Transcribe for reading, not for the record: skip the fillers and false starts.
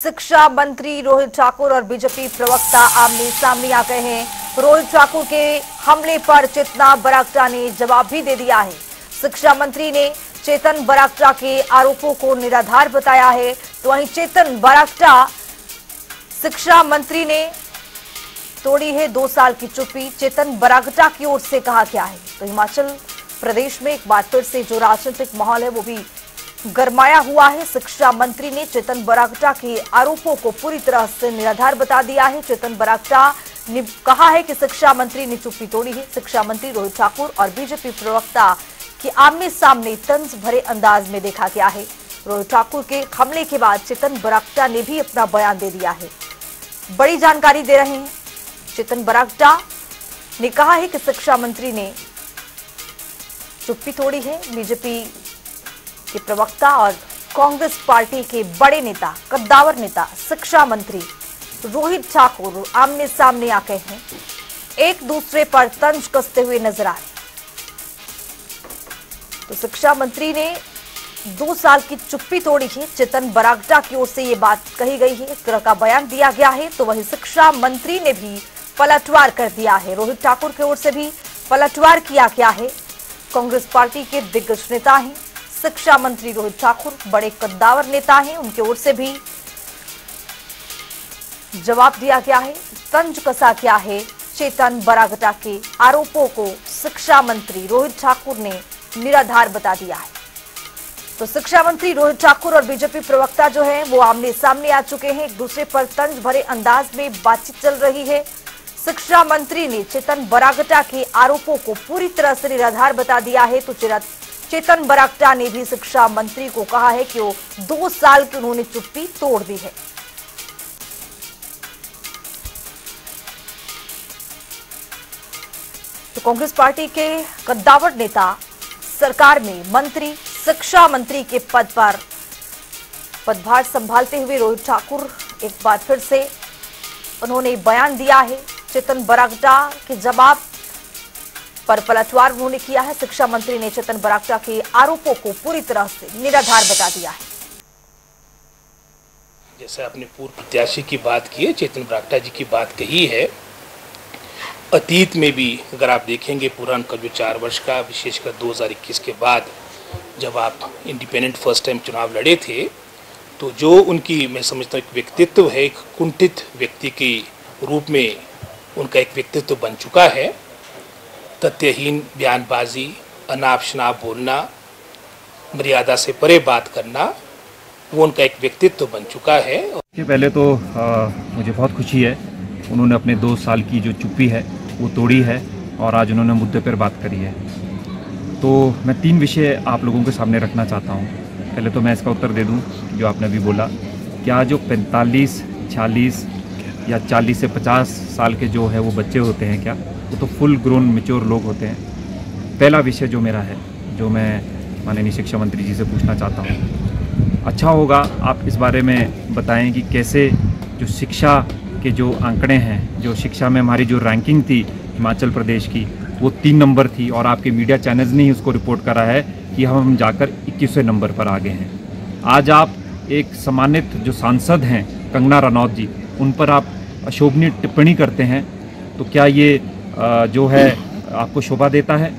शिक्षा मंत्री रोहित ठाकुर और बीजेपी प्रवक्ता आमने सामने आ गए हैं। रोहित ठाकुर के हमले पर चेतन बरागटा ने जवाब भी दे दिया है। शिक्षा मंत्री ने चेतन बरागटा के आरोपों को निराधार बताया है। तो वहीं चेतन बरागटा, शिक्षा मंत्री ने तोड़ी है 2 साल की चुप्पी। चेतन बरागटा की ओर से कहा क्या है, तो हिमाचल प्रदेश में एक बार फिर से जो राजनीतिक माहौल है वो भी गरमाया हुआ है। शिक्षा मंत्री ने चेतन बरागटा के आरोपों को पूरी तरह से निराधार बता दिया है। चेतन बरागटा ने कहा है कि शिक्षा मंत्री ने चुप्पी तोड़ी है। शिक्षा मंत्री रोहित ठाकुर और बीजेपी प्रवक्ता के आमने सामने तंज भरे अंदाज में देखा गया है। रोहित ठाकुर के हमले के बाद चेतन बरागटा ने भी अपना बयान दे दिया है। बड़ी जानकारी दे रहे हैं। चेतन बरागटा ने कहा है कि शिक्षा मंत्री ने चुप्पी तोड़ी है। बीजेपी के प्रवक्ता और कांग्रेस पार्टी के बड़े नेता, कद्दावर नेता शिक्षा मंत्री रोहित ठाकुर आमने सामने आ गए हैं, एक दूसरे पर तंज कसते हुए नजर आ रहे। तो शिक्षा मंत्री ने 2 साल की चुप्पी तोड़ी है। चेतन बरागटा की ओर से ये बात कही गई है, इस तरह का बयान दिया गया है। तो वहीं शिक्षा मंत्री ने भी पलटवार कर दिया है। रोहित ठाकुर की ओर से भी पलटवार किया गया है। कांग्रेस पार्टी के दिग्गज नेता हैं शिक्षा मंत्री रोहित ठाकुर, बड़े कद्दावर नेता हैं, उनकी ओर से भी जवाब दिया गया है। तंज कसा गया है चेतन बरागटा के आरोपों को। शिक्षा मंत्री रोहित ठाकुर ने निराधार बता दिया है। तो शिक्षा मंत्री रोहित ठाकुर और बीजेपी प्रवक्ता जो है वो आमने सामने आ चुके हैं। एक दूसरे पर तंज भरे अंदाज में बातचीत चल रही है। शिक्षा मंत्री ने चेतन बरागटा के आरोपों को पूरी तरह से निराधार बता दिया है। तो चेतन बरागटा ने भी शिक्षा मंत्री को कहा है कि वो 2 साल की उन्होंने चुप्पी तोड़ दी है। तो कांग्रेस पार्टी के कद्दावर नेता सरकार में मंत्री, शिक्षा मंत्री के पद पर पदभार संभालते हुए रोहित ठाकुर एक बार फिर से उन्होंने बयान दिया है। चेतन बरागटा के जवाब पर पलटवार उन्होंने किया है। शिक्षा मंत्री ने चेतन बरागटा के आरोपों को पूरी तरह से निराधार बता दिया है। जैसे आपने पूर्व प्रत्याशी की बात की है, चेतन बरागटा जी की बात कही है। अतीत में भी अगर आप देखेंगे पूरा उनका जो 4 वर्ष का, विशेषकर 2021 के बाद जब आप इंडिपेंडेंट फर्स्ट टाइम चुनाव लड़े थे, तो जो उनकी, मैं समझता हूँ, एक व्यक्तित्व है, एक कुंठित व्यक्ति के रूप में उनका एक व्यक्तित्व बन चुका है। तथ्यहीन बयानबाजी, अनाप शनाप बोलना, मर्यादा से परे बात करना, वो उनका एक व्यक्तित्व बन चुका है। पहले तो मुझे बहुत खुशी है, उन्होंने अपने 2 साल की जो चुप्पी है वो तोड़ी है और आज उन्होंने मुद्दे पर बात करी है। तो मैं 3 विषय आप लोगों के सामने रखना चाहता हूँ। पहले तो मैं इसका उत्तर दे दूँ जो आपने अभी बोला, क्या जो 45, 46 या 40 से 50 साल के जो है वो बच्चे होते हैं, क्या वो तो फुल ग्रोन मैच्योर लोग होते हैं। पहला विषय जो मेरा है, जो मैं माननीय शिक्षा मंत्री जी से पूछना चाहता हूँ, अच्छा होगा आप इस बारे में बताएं कि कैसे जो शिक्षा के जो आंकड़े हैं, जो शिक्षा में हमारी जो रैंकिंग थी हिमाचल प्रदेश की, वो 3 नंबर थी और आपके मीडिया चैनल्स ने ही उसको रिपोर्ट करा है कि हम जाकर 21वें नंबर पर आ गए हैं। आज आप एक सम्मानित जो सांसद हैं कंगना रनौत जी, उन पर आप अशोभनीय टिप्पणी करते हैं, तो क्या ये जो है आपको शोभा देता है?